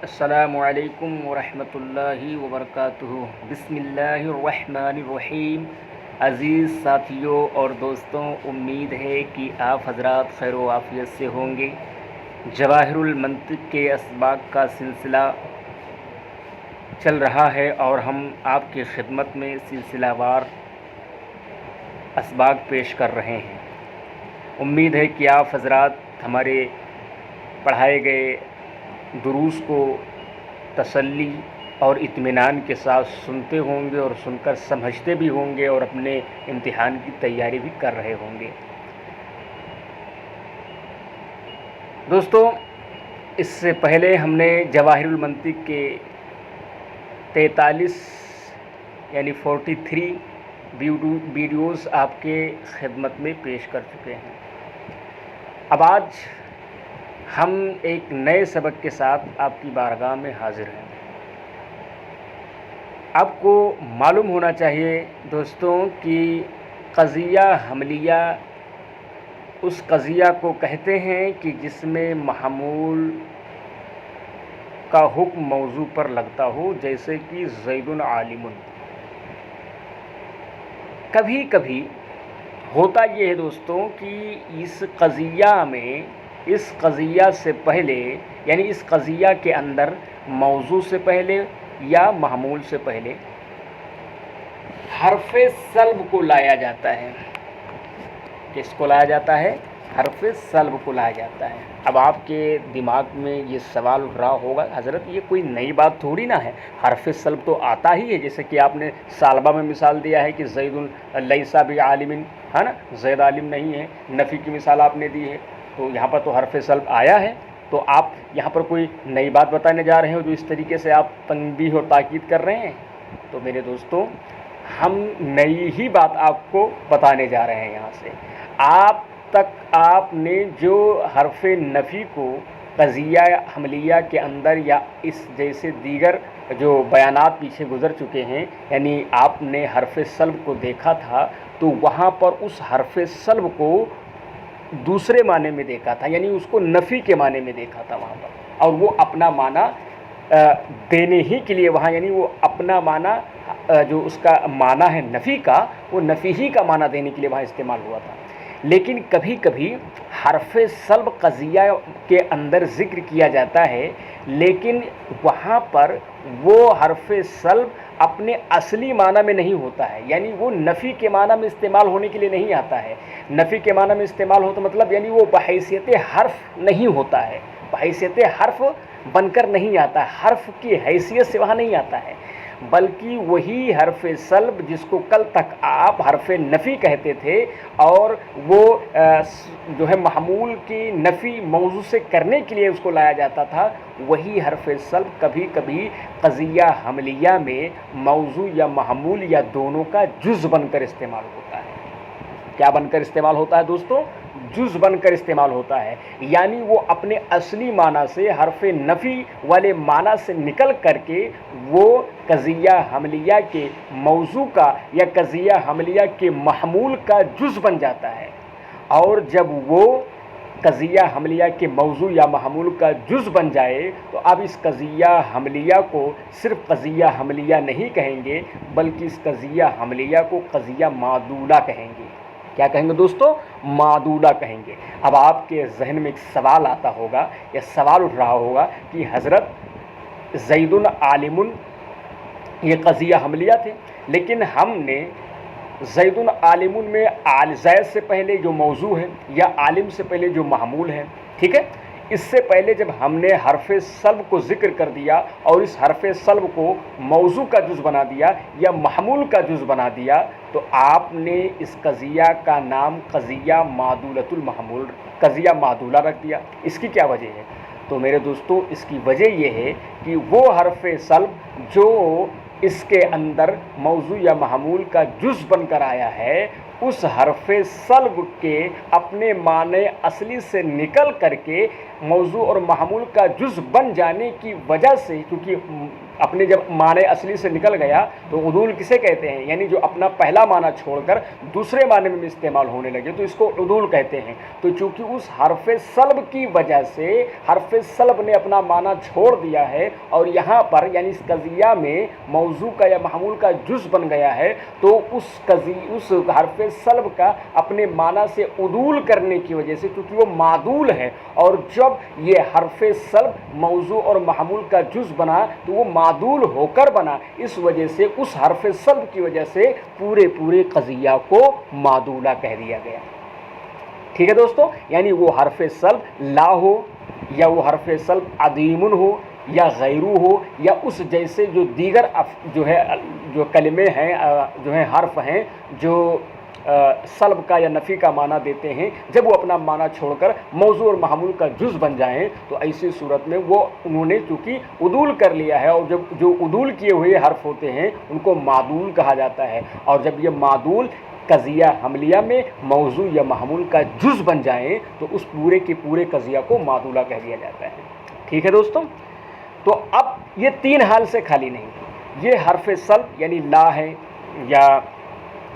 السلام علیکم ورحمۃ اللہ وبرکاتہ۔ بسم اللہ الرحمن الرحیم۔ عزیز ساتھیوں اور دوستوں، امید ہے کہ آپ حضرات خیر و عافیت سے ہوں گے۔ جواہر المنطق کے اسباق کا سلسلہ چل رہا ہے اور ہم آپ کی خدمت میں سلسلہ وار اسباق پیش کر رہے ہیں۔ امید ہے کہ آپ حضرات ہمارے پڑھائے گئے دروس کو تسلی اور اطمینان کے ساتھ سنتے ہوں گے اور سن کر سمجھتے بھی ہوں گے اور اپنے امتحان کی تیاری بھی کر رہے ہوں گے۔ دوستو، اس سے پہلے ہم نے جواہر المنطق کے 43 یعنی 43 ویڈیوز آپ کے خدمت میں پیش کر چکے ہیں۔ اب آج ہم ایک نئے سبق کے ساتھ آپ کی بارگاہ میں حاضر ہیں۔ آپ کو معلوم ہونا چاہیے دوستوں کہ قضیہ حملیہ اس قضیہ کو کہتے ہیں کہ جس میں محمول کا حکم موضوع پر لگتا ہو، جیسے کہ زید عالم۔ کبھی کبھی ہوتا یہ ہے دوستوں کہ اس قضیہ میں اس قضیہ سے پہلے یعنی اس قضیہ کے اندر موضوع سے پہلے یا محمول سے پہلے حرف سلب کو لایا جاتا ہے۔ کس کو لایا جاتا ہے؟ حرف سلب کو لایا جاتا ہے۔ اب آپ کے دماغ میں یہ سوال اٹھ رہا ہوگا، حضرت یہ کوئی نئی بات تھوڑی نہ ہے، حرف سلب تو آتا ہی ہے۔ جیسے کہ آپ نے سالبہ میں مثال دیا ہے کہ زید لیس بعالم، ہے نا، زید عالم نہیں ہے۔ نفی کی مثال آپ نے دی ہے، تو یہاں پر تو حرف سلب آیا ہے۔ تو آپ یہاں پر کوئی نئی بات بتانے جا رہے ہو جو اس طریقے سے آپ تنبیہ اور تاکید کر رہے ہیں؟ تو میرے دوستوں، ہم نئی ہی بات آپ کو بتانے جا رہے ہیں۔ یہاں سے آپ نے جو حرف نفی کو قضیہ حملیہ کے اندر یا اس جیسے دیگر جو بیانات پیچھے گزر چکے ہیں، یعنی آپ نے حرف سلب کو دیکھا تھا، تو وہاں پر اس حرف سلب کو دوسرے معنی میں دیکھا تھا، یعنی اس کو نفی کے معنی میں دیکھا تھا وہاں پر، اور وہ اپنا معنی دینے ہی کے لیے وہاں، یعنی وہ اپنا معنی جو اس کا معنی ہے نفی کا، وہ نفی ہی کا معنی دینے کے لیے وہاں استعمال ہوا تھا۔ لیکن کبھی کبھی حرف سلب قضیہ کے اندر ذکر کیا جاتا ہے، لیکن وہاں پر وہ حرف سلب اپنے اصلی معنی میں نہیں ہوتا ہے، یعنی وہ نفی کے معنی میں استعمال ہونے کے لیے نہیں آتا ہے۔ نفی کے معنی میں استعمال ہوتا مطلب یعنی وہ بحیثیت حرف نہیں ہوتا ہے، بحیثیت حرف بن کر نہیں آتا ہے، حرف کی حیثیت سے وہاں نہیں آتا ہے، بلکہ وہی حرف سلب جس کو کل تک آپ حرف نفی کہتے تھے، اور وہ جو ہے محمول کی نفی موضوع سے کرنے کے لیے اس کو لایا جاتا تھا، وہی حرف سلب کبھی کبھی قضیہ حملیہ میں موضوع یا محمول یا دونوں کا جز بن کر استعمال ہوتا ہے۔ کیا بن کر استعمال ہوتا ہے دوستوں؟ جز بن کر استعمال ہوتا ہے، یعنی وہ اپنے اصلی معنی سے حرف نفی والے معنی سے نکل کر کے وہ قضیہ حملیہ کے موضوع کا یا قضیہ حملیہ کے محمول کا جز بن جاتا ہے۔ اور جب وہ قضیہ حملیہ کے موضوع یا محمول کا جز بن جائے تو اب اس قضیہ حملیہ کو صرف قضیہ حملیہ نہیں کہیں گے، بلکہ اس قضیہ حملیہ کو قضیہ معدولہ کہیں گے۔ کیا کہیں گے دوستو؟ معدولہ کہیں گے۔ اب آپ کے ذہن میں ایک سوال آتا ہوگا یا سوال اٹھ رہا ہوگا کہ حضرت زید عالم یہ قضیہ حملیہ تھے، لیکن ہم نے زید عالم میں زید سے پہلے جو موضوع ہے یا عالم سے پہلے جو محمول ہے، ٹھیک ہے، اس سے پہلے جب ہم نے حرف سلب کو ذکر کر دیا اور اس حرف سلب کو موضوع کا جز بنا دیا یا محمول کا جز بنا دیا، تو آپ نے اس قضیہ کا نام قضیہ معدولۃ المحمول، قضیہ معدولہ رکھ دیا۔ اس کی کیا وجہ ہے؟ تو میرے دوستو، اس کی وجہ یہ ہے کہ وہ حرف سلب جو اس کے اندر موضوع یا محمول کا جز بن کر آیا ہے، उस हरफ सल्ब के अपने माने असली से निकल करके मौजू और महमूल का जुज़ बन जाने की वजह से, क्योंकि अपने जब माने असली से निकल गया तो उदूल किसे कहते हैं, यानी जो अपना पहला माना छोड़कर दूसरे माने में इस्तेमाल होने लगे तो इसको उदूल कहते हैं। तो चूँकि उस हरफ सल्ब की वजह से हरफ सल्ब ने अपना माना छोड़ दिया है और यहाँ पर यानी इस कज़िया में मौजू का या महमूल का जुज़ बन गया है, तो उस हरफ सल्ब का अपने माना से उदूल करने की वजह से, क्योंकि वो मादूल है और जब ये हरफ सल्ब मौजू और महमूल का जुज़ बना तो वो मादूल होकर बना, इस वजह से उस हरफ सल्ब की वजह से पूरे कज़िया को मादूला कह दिया गया। ठीक है दोस्तों, यानी वो हरफ सल्ब ला हो या वो हरफ सल्ब अदीमुन हो या गैरू हो या उस जैसे जो दीगर जो कलमे हैं, जो हैं हर्फ हैं जो सल्ब का या नफ़ी का माना देते हैं, जब वो अपना माना छोड़कर मौजू और महमूल का जुज़ बन जाएं तो ऐसी सूरत में वो उन्होंने चूँकि उदूल कर लिया है, और जब जो उदूल किए हुए हर्फ होते हैं उनको मादूल कहा जाता है, और जब ये मादूल कज़िया हमलिया में मौजू या महमूल का जुज़ बन जाएं तो उस पूरे के पूरे कज़िया को मादूला कह दिया जाता है। ठीक है दोस्तों, तो अब ये तीन हाल से खाली नहीं, ये हरफ सल्ब यानी ला है या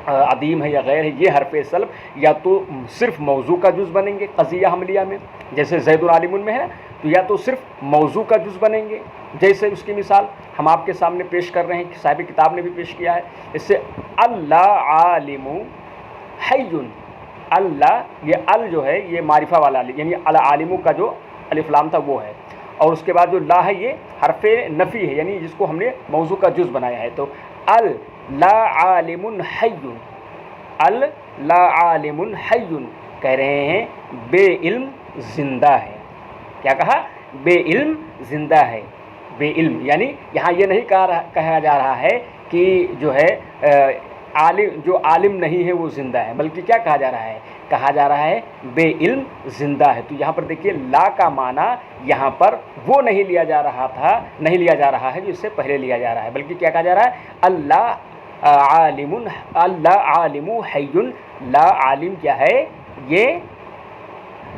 अदीम है या गैर है, ये हरफ सल्ब या तो सिर्फ मौजू का जुज़ बनेंगे कज़िया हमलिया में, जैसे ज़ैदुन आलिमुन में है, तो या तो सिर्फ मौजू का जुज़ बनेंगे, जैसे उसकी मिसाल हम आपके सामने पेश कर रहे हैं, साहिब किताब ने भी पेश किया है। इससे अल्लाह आलिमु हय्युन, अल्लाह ये अल जो है ये मारिफा वाला अल, यानी अल आलिमु का जो अलिफ लाम था वो है, और उसके बाद जो ला है ये हरफ नफ़ी है, यानी जिसको हमने मौजू का जुज़ बनाया है। तो अल ला आलिमुन हय्युन, अल ला आलिमुन हय्युन कह रहे हैं बे इल्म ज़िंदा है। क्या कहा? बे इल्म ज़िंदा है। बे इल्म यानी यहाँ ये नहीं कहा जा रहा है कि जो है जो आलिम नहीं है वो ज़िंदा है, बल्कि क्या कहा जा रहा है? कहा जा रहा है बे इल्म ज़िंदा है। तो यहाँ पर देखिए ला का माना यहाँ पर वो नहीं लिया जा रहा है जो इससे पहले लिया जा रहा है, बल्कि क्या कहा जा रहा है? अल्लाह आलिमुन, अल्लाह आलिमु हय्युन, ला आलिम क्या है? ये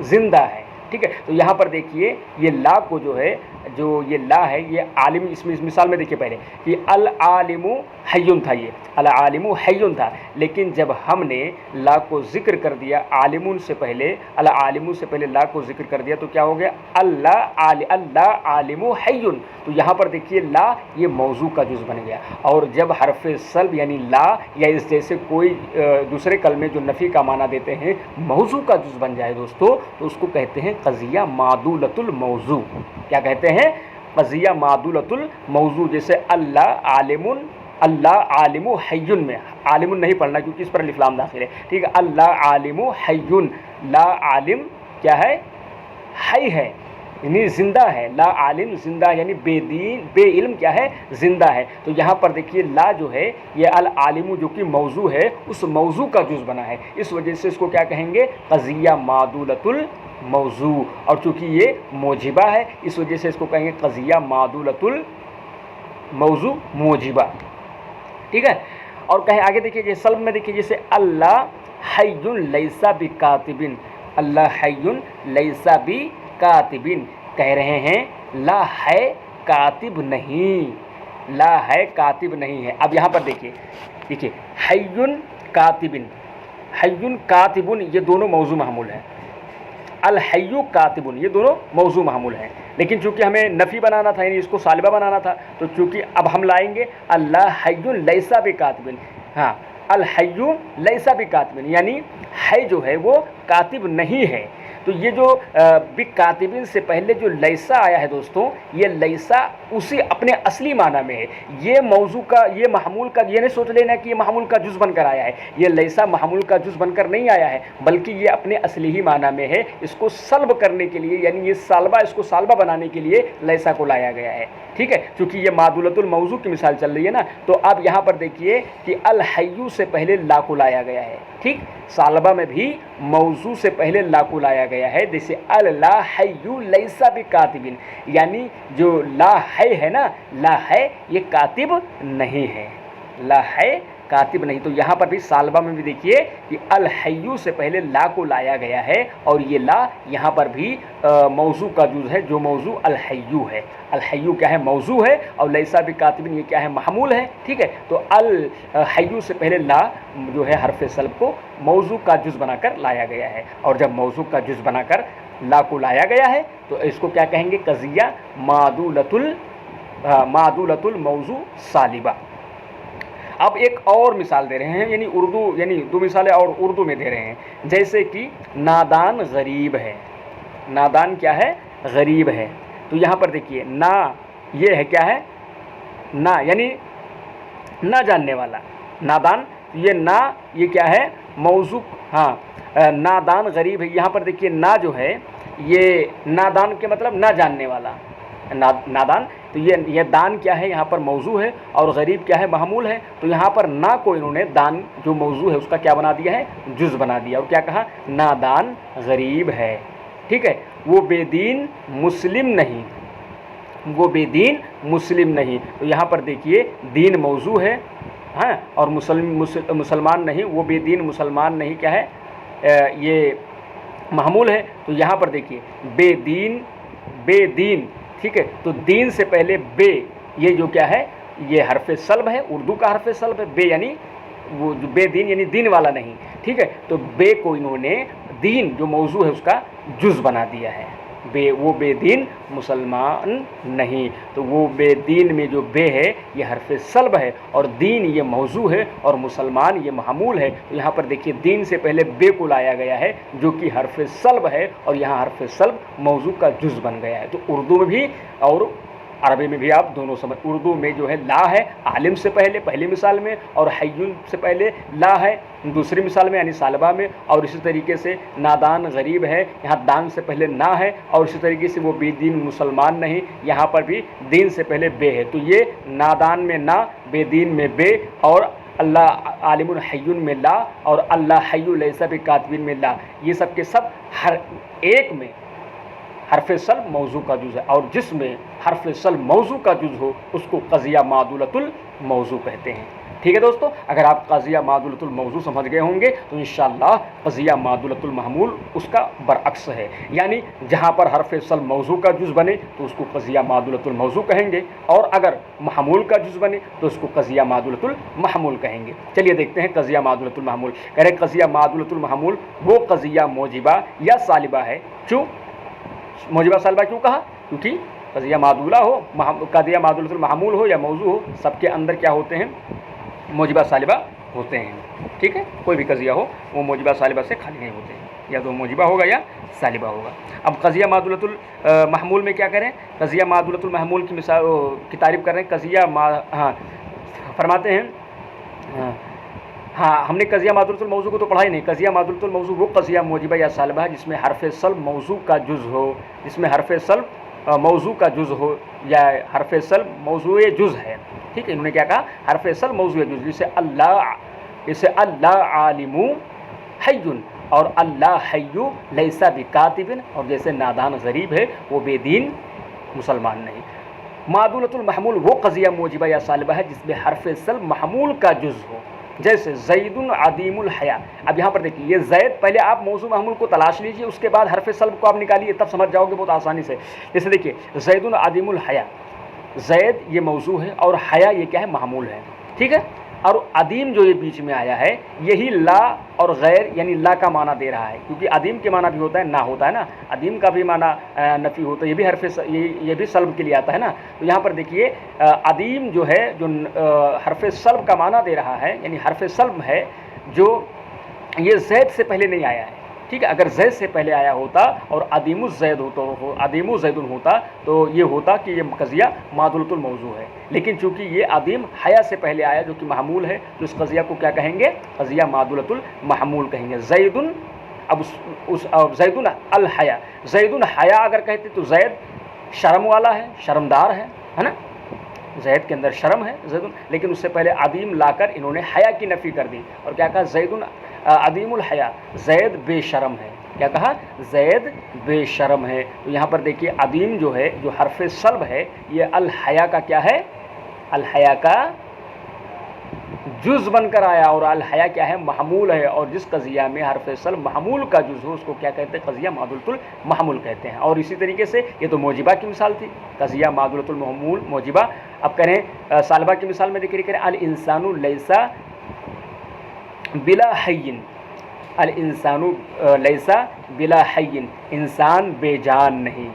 ज़िंदा है। ठीक है, तो यहाँ पर देखिए ये ला को जो है, जो ये ला है ये आलिम, इसमें इस मिसाल में देखिए पहले कि अल आलिमु हय्युन था, ये अल आलिमु हय्युन था, लेकिन जब हमने ला को ज़िक्र कर दिया आलिमुन से पहले, अल आलिमु से पहले ला को ज़िक्र कर दिया तो क्या हो गया? अल्लाह आलिमु हय्युन। तो यहाँ पर देखिए ला ये मौजू का जुज़ बन गया, और जब हरफ सल्ब यानी ला या इस जैसे कोई दूसरे कलमे जो नफ़ी का माना देते हैं मौजू का जुज़ बन जाए दोस्तों, तो उसको कहते हैं कज़िया मादूलतुल मौजू। क्या कहते हैं? कज़िया मादूलतुल मौजू। जैसे अल्लाह आलिमुन, अल्लाह आलिमु हय्युन में आलिमुन नहीं पढ़ना क्योंकि इस पर अलिफ लाम दाखिल है। ठीक है, अल्लाह आलिमु हय्युन, ला आलिम क्या है? हय है, यानी ज़िंदा है। ला आलिम ज़िंदा यानी बेदीन बे इल्म क्या है? ज़िंदा है। तो यहाँ पर देखिए ला जो है ये अल आलिमु जो कि मौजू है उस मौजू का जुज़ बना है, इस वजह से इसको क्या कहेंगे? कज़िया मादूलतुल मौजू। और चूँकि ये मोजिबा है इस वजह से इसको कहेंगे कज़िया मादूलतुल मौजू मोजिबा। ठीक है, और कहें आगे देखिए जैसे सल्ब में देखिए जैसे अल्लाह हय्युन लैसा बि कातिबिन, अल्लाह हय्युन लैसा बि कातिबिन कह रहे हैं ला है कातिब नहीं, ला है कातिब नहीं है। अब यहाँ पर देखिए हय्युन कातिबिन, हय्युन कातिबुन ये दोनों मौजू महमूल हैं, अल हय्यु कातिबुन ये दोनों मौजू महमूल हैं, लेकिन चूंकि हमें नफ़ी बनाना था यानी इसको सालिबा बनाना था, तो चूंकि अब हम लाएंगे अल्लाह हय्युन लैसा बि कातिबिन। हाँ, अल हय्यु लैसा बि कातिबिन यानी है जो है वो कातिब नहीं है। तो ये जो बि कातिबिन से पहले जो लैसा आया है दोस्तों, ये लैसा उसी अपने असली माना में है। ये मौजू का, ये महमूल का, ये नहीं सोच लेना कि ये महमूल का जुज़ बनकर आया है, ये लैसा महमूल का जुज़ बनकर नहीं आया है, बल्कि ये अपने असली ही माना में है। इसको सल्ब करने के लिए यानी ये सालबा, इसको सालबा बनाने के लिए लैसा को लाया गया है। ठीक है, क्योंकि ये मादुलतुल मौजू की मिसाल चल रही है ना, तो अब यहाँ पर देखिए कि अल हय्यु से पहले ला को लाया गया है। ठीक, सालबा में भी मौजू से पहले ला को लाया गया है, जैसे अल ला हय्यु लैसा बि कातिबिन, यानी जो ला है ना, ला है ये कातिब नहीं है, ला है कातिब नहीं। तो यहाँ पर भी सालबा में भी देखिए कि अल हय्यू से पहले ला को लाया गया है और ये ला यहाँ पर भी मौजू का जुज़ है, जो मौजू अल हय्यू है। अल हय्यू क्या है, मौजू है, और लैसा भी कातिबिन ये क्या है, महमूल है। ठीक है, तो अल हय्यू से पहले ला जो है हरफ सल्ब को मौजू का जुज़ बनाकर लाया गया है, और जब मौजू का जुज़ बनाकर ला को लाया गया है तो इसको क्या कहेंगे, कज़िया मादुलतुल मौजू सालिबा। अब एक और मिसाल दे रहे हैं, यानी उर्दू, यानी दो मिसालें और उर्दू में दे रहे हैं, जैसे कि नादान गरीब है। नादान क्या है, गरीब है। तो यहाँ पर देखिए ना, ये है क्या है, ना यानी ना जानने वाला, नादान, ये ना ये क्या है, मौजू, हाँ नादान गरीब है। यहाँ पर देखिए ना जो है ये नादान के मतलब ना जानने वाला, नादान, तो ये दान क्या है, यहाँ पर मौजू है, और गरीब क्या है, महमूल है। तो यहाँ पर ना को इन्होंने दान जो मौजू है उसका क्या बना दिया है, जुज़ बना दिया, और क्या कहा, नादान गरीब है। ठीक है, वो बेदीन मुस्लिम नहीं, वो बेदीन मुस्लिम नहीं। तो यहाँ पर देखिए दीन मौजू है, हाँ, और मुसलमान नहीं, वो बेदीन मुसलमान नहीं क्या है, ये महमूल है। तो यहाँ पर देखिए बेदीन, ठीक है, तो दीन से पहले बे, ये जो क्या है, ये हरफ सल्ब है, उर्दू का हरफ सल्ब है, बे यानी वो जो बेदीन यानी दीन वाला नहीं। ठीक है, तो बे को इन्होंने दीन जो मौजू है उसका जुज़ बना दिया है, वो बेदीन मुसलमान नहीं। तो वो बेदीन में जो बे है ये हरफ सल्ब है, और दीन ये मौजू है, और मुसलमान ये महमूल है। तो यहाँ पर देखिए दीन से पहले बे को लाया गया है जो कि हरफ सल्ब है, और यहाँ हरफ सल्ब मौजू का जुज़ बन गया है। तो उर्दू में भी और अरबी में भी आप दोनों समझ, उर्दू में जो है ला है आलिम से पहले पहली मिसाल में, और हय्युन से पहले ला है दूसरी मिसाल में यानी सालबा में, और इसी तरीके से नादान गरीब है, यहाँ दान से पहले ना है, और इसी तरीके से वो बेदीन मुसलमान नहीं, यहाँ पर भी दीन से पहले बे है। तो ये नादान में ना, बेदीन में बे, और अल्लाह आलिमुन हय्युन में ला, और अल्लाह हय्यु लैसा बि कातिबिन में ला, ये सब के सब हर एक में हरफ सल्ब मौजू का जुज़ है, और जिसमें हरफ सल्ब मौजू का जुज़ हो उसको कज़िया मादुलतुल मौजू कहते हैं। ठीक है दोस्तों, अगर आप कज़िया मादुलतुल मौजू समझ गए होंगे तो इंशाअल्लाह कज़िया मादुलतुल महमूल उसका बरअक्स है, यानी जहाँ पर हरफ सल्ब मौजू का जुज़ बने तो उसको कज़िया मादुलतुल मौजू कहेंगे, और अगर महमूल का जुज़ बने तो उसको कज़िया मादुलतुल महमूल कहेंगे। चलिए देखते हैं कज़िया मादुलतुल महमूल। कह रहे कज़िया मादुलतुल महमूल वो कज़िया मोजिबा या सालिबा है। क्यों मोजिबा सालिबा क्यों कहा, क्योंकि कज़िया मादुला हो, कज़िया मादुलतुल महमूल हो या मौजू हो, सबके अंदर क्या होते हैं, मोजिबा सालिबा होते हैं। ठीक है, कोई भी कज़िया हो वो मोजिबा सालिबा से खाली नहीं होते हैं, या तो मोजिबा होगा या सालिबा होगा। अब कज़िया मादुलतुल महमूल में क्या करें, कज़िया मादुलतुल महमूल की मिसाल की तारीफ़ कर रहे हैं। कज़िया फरमाते हैं, हाँ हमने कज़िया मादुलतुल मौजू को तो पढ़ा ही नहीं। कज़िया मादुलतुल मौजू वो कज़िया मोजिबा या सालिबा है जिसमें हरफ सल्ब मौजू का जुज़ हो, जिसमें हरफ सल्ब मौजू का जुज़ हो, या हरफ सल्ब मौजू जुज़ है। ठीक है, इन्होंने क्या कहा, हरफ सल्ब मौजू जुज़, जैसे अल्लाह आलिमु हय्युन, और अल्लाह हय्यु लैसा बि कातिबिन, और जैसे नादान गरीब है वो बेदीन मुसलमान नहीं। मादुलतुल महमूल वो कज़िया मोजिबा या सालिबा है जिसमें हरफ सल्ब महमूल का जुज़ हो, जैसे ज़ैदुन अदीमुल हया। अब यहाँ पर देखिए ये ज़ैद, पहले आप मौजू महमूल को तलाश लीजिए, उसके बाद हरफ सल्ब को आप निकालिए, तब समझ जाओगे बहुत आसानी से। जैसे देखिए ज़ैदुन अदीमुल हया, ज़ैद ये मौजू है और हया ये क्या है, महमूल है। ठीक है, और अदीम जो ये बीच में आया है यही ला और गैर यानी ला का माना दे रहा है, क्योंकि अदीम के माना भी होता है ना, होता है ना, अदीम का भी माना नफ़ी होता है, ये भी ये भी सल्ब के लिए आता है ना। तो यहाँ पर देखिए अदीम जो है जो हरफ सल्ब का माना दे रहा है, यानी हरफ सल्ब है जो ये ज़ैद से पहले नहीं आया है। ठीक है, अगर ज़ैद से पहले आया होता और अदीमु ज़ैदुन होता तो ये होता कि ये कज़िया मादुलतुल मौजू है, लेकिन चूंकि ये अदीम हया से पहले आया जो कि महमूल है, तो इस कज़िया को क्या कहेंगे, कज़िया मादुलतुल महमूल कहेंगे। ज़ैदुन, अब उस ज़ैदुन अल हया, ज़ैदुन हया अगर कहते तो ज़ैद शर्म वाला है, शर्मदार है ना, ज़ैद के अंदर शर्म है ज़ैदुन, लेकिन उससे पहले अदीम लाकर इन्होंने हया की नफ़ी कर दी और क्या कहा, ज़ैदुन अदीमुल हया, ज़ैद बेशरम है। क्या कहा, ज़ैद बेशरम है। तो यहाँ पर देखिए अदीम जो है, जो हरफ सल्ब है, ये अल हया का क्या है, अल हया का جز بن کر آیا، اور الحیا کیا ہے؟ محمول ہے، اور جس قضیہ میں حرف سلب محمول کا جز ہو اس کو کیا کہتے ہیں؟ قضیہ معدولۃ المحمول کہتے ہیں۔ اور اسی طریقے سے یہ تو موجبہ کی مثال تھی، قضیہ معدولۃ المحمول موجبہ۔ اب کریں سالبہ کی مثال میں ذکر کریں، الانسان لیس بلا حی، الانسان لیس بلا حی، انسان بے جان نہیں،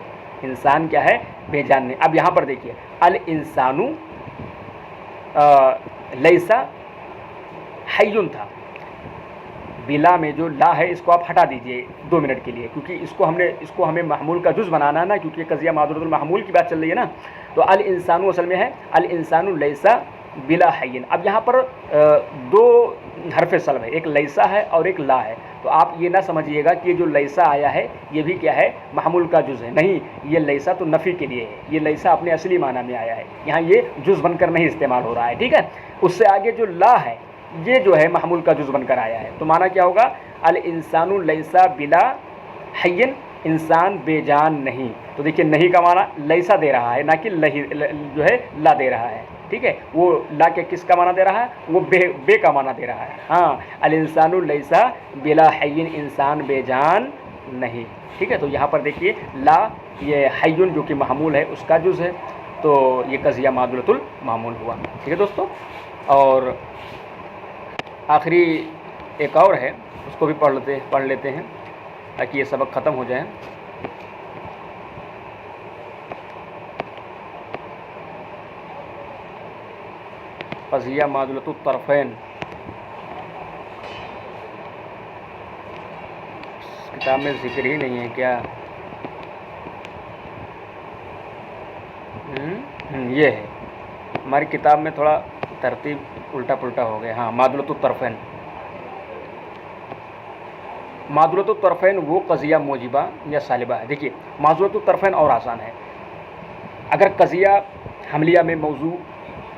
انسان کیا ہے؟ بے جان نہیں۔ اب یہاں پر دیکھیے الانسان لیسا حیٌ تھا، بلا میں جو لا ہے اس کو آپ ہٹا دیجئے 2 منٹ کے لیے، کیونکہ اس کو ہمیں محمول کا جز بنانا ہے نا، کیونکہ قضیہ معدولۃ المحمول کی بات چل رہی ہے نا۔ تو الانسان اصل میں ہے الانسان لیسا بلا حیٍ۔ اب یہاں پر 2 حرف سلب ہے، ایک لیسا ہے اور ایک لا ہے۔ تو آپ یہ نہ سمجھیے گا کہ یہ جو لیسا آیا ہے یہ بھی کیا ہے؟ محمول کا جز ہے، نہیں، یہ لیسا تو نفی کے لیے ہے، یہ لیسا اپنے اصلی معنی میں آیا ہے، یہاں یہ جز بن کر نہیں استعمال ہو رہا ہے، ٹھیک ہے۔ اس سے آگے جو لا ہے یہ جو ہے محمول کا جز بن کر آیا ہے، تو معنی کیا ہوگا؟ الانسان لیسا بلا حیٍ، انسان بے جان نہیں۔ تو دیکھیے نہیں کا معنی لیسا دے رہا ہے، نہ کہ جو ہے لا دے رہا ہے، ٹھیک ہے۔ وہ لا کے کس کا معنی دے رہا ہے؟ وہ بے کا معنی دے رہا ہے، ہاں، الانسان لیسا بلا حیٍ، انسان بے جان نہیں، ٹھیک ہے۔ تو یہاں پر دیکھیے لا یہ حیٌ جو کہ محمول ہے اس کا جز ہے، تو یہ قضیہ معدولۃ المحمول ہوا، ٹھیک ہے دوستو۔ اور آخری ایک اور ہے، اس کو بھی پڑھ لیتے ہیں تاکہ یہ سبق ختم ہو جائے۔ قضیہ معدولۃ الطرفین، کتاب میں ذکر ہی نہیں ہے کیا؟ یہ ہے ہماری کتاب میں، تھوڑا ترتیب الٹا پلٹا ہو گیا، ہاں، معدولۃ الطرفین۔ معدولۃ الطرفین وہ قضیہ موجبہ یا سالبہ ہے۔ دیکھیے معدولۃ الطرفین اور آسان ہے، اگر قضیہ حملیہ میں موضوع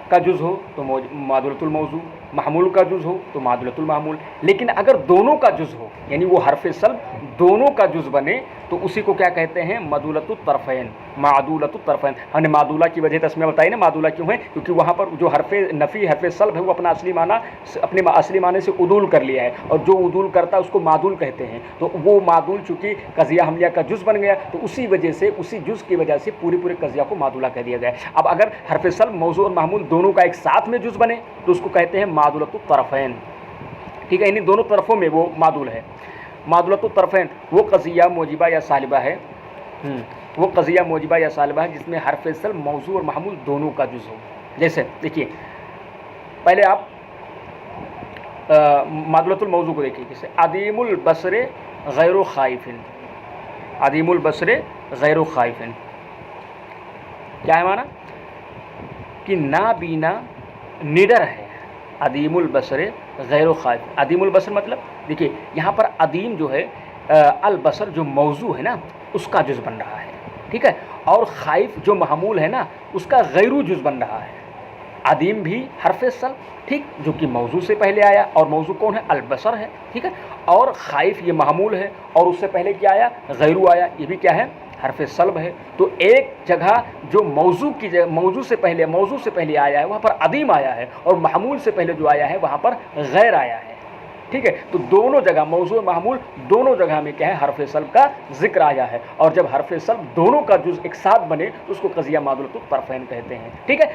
کا جز ہو تو معدولۃ الموضوع، محمول کا جز ہو تو معدولۃ المحمول، لیکن اگر دونوں کا جز ہو یعنی وہ حرف سلب دونوں کا جز بنے تو اسی کو کیا کہتے ہیں؟ معدولۃ الطرفین، معدولۃ الطرفین۔ ہم نے معدولہ کی وجہ تسمیہ بتائی نا، معدولہ کیوں ہے؟ کیونکہ وہاں پر جو حرف نفی حرف سلب ہے وہ اپنا اصلی معنی سے عدول کر لیا ہے، اور جو عدول کرتا ہے اس کو معدول کہتے ہیں، تو وہ معدول چونکہ قضیہ حملیہ کا جز بن گیا تو اسی وجہ سے، اسی جز کی وجہ سے پورے قضیہ کو معدولہ کہہ دیا گیا۔ اب اگر حرف سلب موضوع اور محمول دونوں کا ایک ساتھ میں جز بنے تو اس کو کہتے ہیں معدولۃ الطرفین، ٹھیک ہے، یعنی دونوں طرفوں میں وہ معدول ہے۔ معدولۃ الطرفین وہ قضیہ موجبہ یا سالبہ ہے، وہ قضیہ موجبہ یا سالبہ ہے جس میں حرف سلب موضوع اور محمول دونوں کا جز ہو۔ جیسے دیکھیے پہلے آپ معدولۃ الموضوع کو دیکھیے، جیسے عدیم البصر غیر خائف، عدیم البصر غیر خائف، کیا ہے معنی؟ کہ نابینا نڈر ہے، عدیم البصر غیر خائف۔ عدیم البصر مطلب دیکھیے یہاں پر عدیم جو ہے البصر جو موضوع ہے نا اس کا جز بن رہا ہے، ٹھیک ہے، اور خائف جو محمول ہے نا اس کا غیرو جز بن رہا ہے۔ عدیم بھی حرف سلب، ٹھیک، جو کہ موضوع سے پہلے آیا، اور موضوع کون ہے؟ البصر ہے، ٹھیک ہے، اور خائف یہ محمول ہے، اور اس سے پہلے کیا آیا؟ غیرو آیا، یہ بھی کیا ہے؟ حرف سلب ہے۔ تو ایک جگہ جو موضوع سے پہلے آیا ہے وہاں پر عدیم آیا ہے، اور محمول سے پہلے جو آیا ہے وہاں پر غیر آیا ہے، ٹھیک ہے۔ تو دونوں جگہ موضوع اور محمول دونوں جگہ میں کیا ہے؟ حرف سلب کا ذکر آیا ہے، اور جب حرف سلب دونوں کا جز ایک ساتھ بنے تو اس کو قضیہ معدولۃ الطرفین کہتے ہیں، ٹھیک ہے۔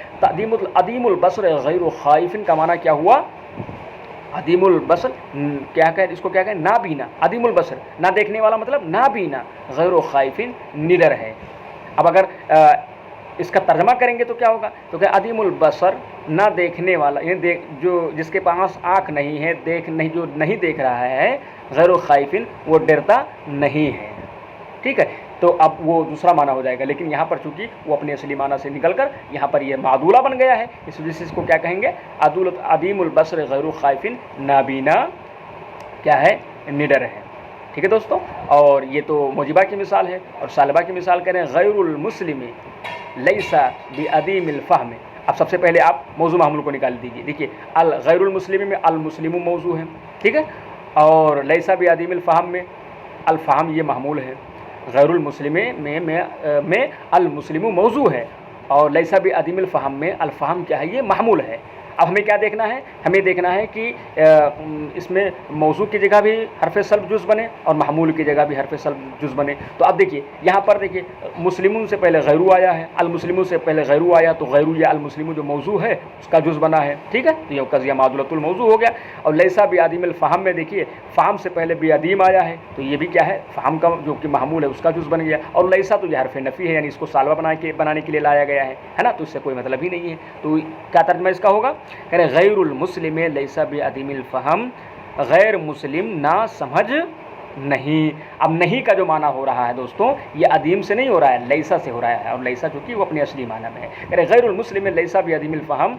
عدیم البصر غیر خائف کا معنی کیا ہوا؟ عدیم البصر کیا کہ اس کو کیا کہیں؟ نابینا، عدیم البصر نہ دیکھنے والا، مطلب نابینا، غیر خائف نڈر ہے۔ اب اگر اس کا ترجمہ کریں گے تو کیا ہوگا؟ تو کہ عدیم البصر نہ دیکھنے والا، یعنی جو جس کے پاس آنکھ نہیں ہے، جو نہیں دیکھ رہا ہے، غیر خائف وہ ڈرتا نہیں ہے، ٹھیک ہے۔ تو اب وہ دوسرا معنی ہو جائے گا، لیکن یہاں پر چونکہ وہ اپنے اصلی معنی سے نکل کر یہاں پر یہ معدولہ بن گیا ہے، اس وجہ سے اس کو کیا کہیں گے؟ عدیم البصر غیر خائف، نابینا کیا ہے؟ نڈر ہے، ٹھیک ہے دوستو۔ اور یہ تو موجبہ کی مثال ہے، اور سالبہ کی مثال کریں غیر المسلم لیسا بعدیم الفہم۔ اب سب سے پہلے آپ موضوع محمول کو نکال دیجیے، دیکھیے غیر المسلم میں المسلم موضوع ہے، ٹھیک ہے، اور لیسا بعدیم الفہم میں الفہم یہ محمول ہے، غیر المسلم میں المسلم موضوع ہے، اور لیسا بعدیم الفہم میں الفہم کیا ہے؟ یہ محمول ہے۔ अब हमें क्या देखना है, हमें देखना है कि इसमें मौजू की जगह भी हरफ सल्ब जुज़ बने और महमूल की जगह भी हरफ सल्ब जुज़ बने। तो अब देखिए यहाँ पर देखिए मुस्लिमून से पहले गैरू आया है, अल मुस्लिमून से पहले गैरू आया, तो गैरू या अल मुस्लिमू जो मौजू है उसका जुज़ बना है, ठीक है। तो ये कज़िया मादुलतुल मौजू हो गया। और लैसा बिअदीमिल फ़हम में देखिए फ़हम से पहले बिअदीम आया है, तो ये भी क्या है, फ़हम का जो कि महमूल है उसका जुज़ बन गया। और लैसा तो ये हरफ नफ़ी है, यानी इसको सालवा बनाने के लिए लाया गया है ना, तो इससे कोई मतलब ही नहीं है। तो क्या तर्जुमा इसका होगा, कह रहे गैरुल मुस्लिम लैसा बिअदीमिल फ़हम, गैर मुस्लिम ना समझ नहीं। अब नहीं का जो माना हो रहा है दोस्तों, ये अदीम से नहीं हो रहा है, लैसा से हो रहा है, और लैसा जो कि वो अपने असली माना में है। कह रहे गैरुल मुस्लिम लैसा बिअदीमिल फ़हम,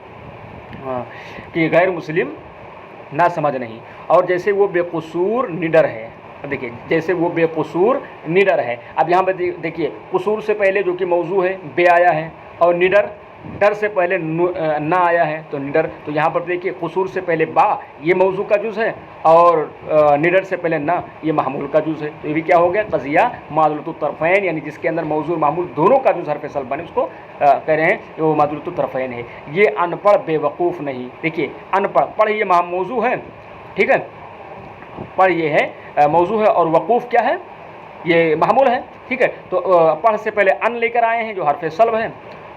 कि गैर मुस्लिम ना समझ नहीं। और जैसे वो बेकसूर निडर है, देखिए जैसे वो बेकसूर निडर है। अब यहाँ पर देखिए कसूर से पहले जो कि मौजू है बे आया है, और निडर डर से पहले ना आया है, तो निडर। तो यहाँ पर देखिए कसूर से पहले बा ये मौजू का जुज़ है, और निडर से पहले ना ये महमूल का जुज़ है। तो ये भी क्या हो गया, कज़िया मादुलतुत तरफ़ैन, यानी जिसके अंदर मौजू और महमूल दोनों का जुज़ हरफ सल्ब बने, उसको कह रहे हैं वो मादुलतुत तरफ़ैन है। ये अनपढ़ बेवकूफ़ नहीं, देखिए अनपढ़, पढ़ ये मौजू है, ठीक है, पढ़ ये है मौजू है, और वकूफ़ क्या है, ये महमूल है, ठीक है। तो पढ़ से पहले अन लेकर आए हैं जो हरफ सल्ब है,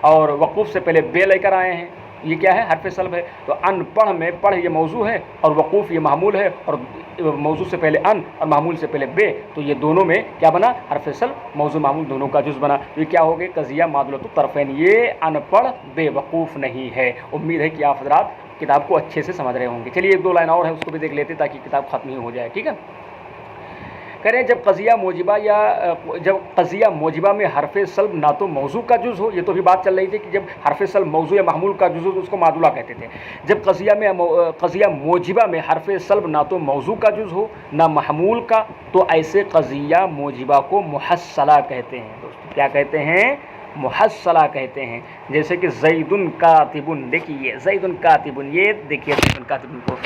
और वकूफ़ से पहले बे लेकर आए हैं, ये क्या है, हरफ सल्ब है। तो अनपढ़ में पढ़ ये मौजू है और वकूफ़ ये महमूल है, और मौजू से पहले अन और महमूल से पहले बे, तो ये दोनों में क्या बना, हरफ सल्ब मौजू महमूल दोनों का जुज़ बना। तो ये क्या हो गया, कज़िया मादुलतुत तरफ़ैन, ये अनपढ़ बेवकूफ़ नहीं है। उम्मीद है कि आप हज़रात किताब को अच्छे से समझ रहे होंगे। चलिए एक दो लाइन और है उसको भी देख लेते ताकि किताब ख़त्म ही हो जाए, ठीक है। कह रहे हैं जब कज़िया मोजिबा या जब कज़िया मोजिबा में हरफ सल्ब ना तो मौजू का जुज़ हो, ये तो भी बात चल रही थी कि जब हरफ सल्ब मौजू या महमूल का जुज़ हो तो उसको मादुला कहते थे। जब कज़िया मोजिबा में हरफ सल्ब ना तो मौजू का जुज़ हो ना महमूल का, तो ऐसे कज़िया मोजिबा को मुहस्सला कहते हैं। दोस्तों क्या कहते हैं, मुहस्सला कहते हैं। जैसे कि ज़ैदुन कातिबुन, देखिए ज़ैदुन कातिबुन, ये देखिए ज़ैदुन कातिबुन को,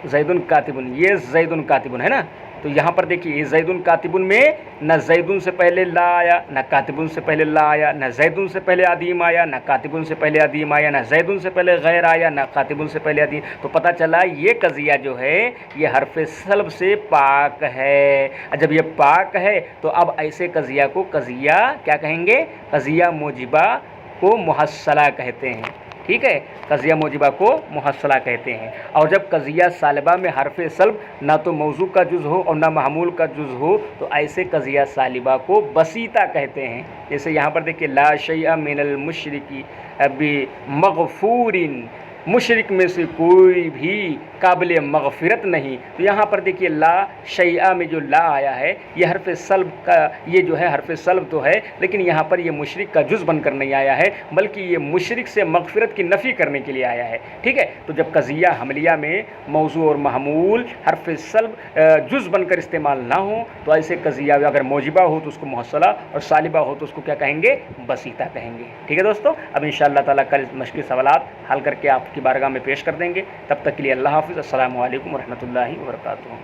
ज़ैदुन कातिबुन, ये ज़ैदुन कातिबुन है ना। तो यहाँ पर देखिए ज़ैदुन कातिबुन में न ज़ैदुन से पहले ला आया, न कातिबुन से पहले ला आया, न ज़ैदुन से पहले अदीम आया, न कातिबुन से पहले अदीम आया, न ज़ैदुन से पहले गैर आया, न कातिबुन से पहले अदीम। तो पता चला ये कज़िया जो है ये हरफ सल्ब से पाक है। जब ये पाक है तो अब ऐसे कज़िया को कज़िया क्या कहेंगे, कज़िया मोजिबा को मुहस्सला कहते हैं, ठीक है, कज़िया मोजिबा को मुहस्सला कहते हैं। और जब कज़िया सालिबा में हरफ सल्ब ना तो मौजू का जुज़ हो और ना महमूल का जुज़ हो, तो ऐसे कज़िया सालिबा को बसीता कहते हैं। जैसे यहाँ पर देखिए ला शैअ मिनल मुशरिकी अबी मग़फ़ूरिन, मुशरिक में से कोई भी काबिल मग़फ़िरत नहीं। तो यहाँ पर देखिए ला शैआ में जो ला आया है ये हरफ सल्ब का, ये जो है हरफ सल्ब तो है, लेकिन यहाँ पर ये मुशरिक का जुज़ बनकर नहीं आया है, बल्कि ये मुशरिक से मग़फ़िरत की नफ़ी करने के लिए आया है, ठीक है। तो जब कज़िया हमलिया में मौजू और महमूल हरफ सल्ब जुज़ बनकर इस्तेमाल ना हो, तो ऐसे कज़िया अगर मोजिबा हो तो उसको मुहस्सला और सालिबा हो तो उसको क्या कहेंगे, बसीता कहेंगे, ठीक है दोस्तों। अब इंशाअल्लाह ताला कल मश्की सवालात हल करके आपकी बारगाह में पेश कर देंगे। तब तक के लिए अल्लाह हाफ़िज़, अस्सलामु अलैकुम व रहमतुल्लाहि व बरकातुहू।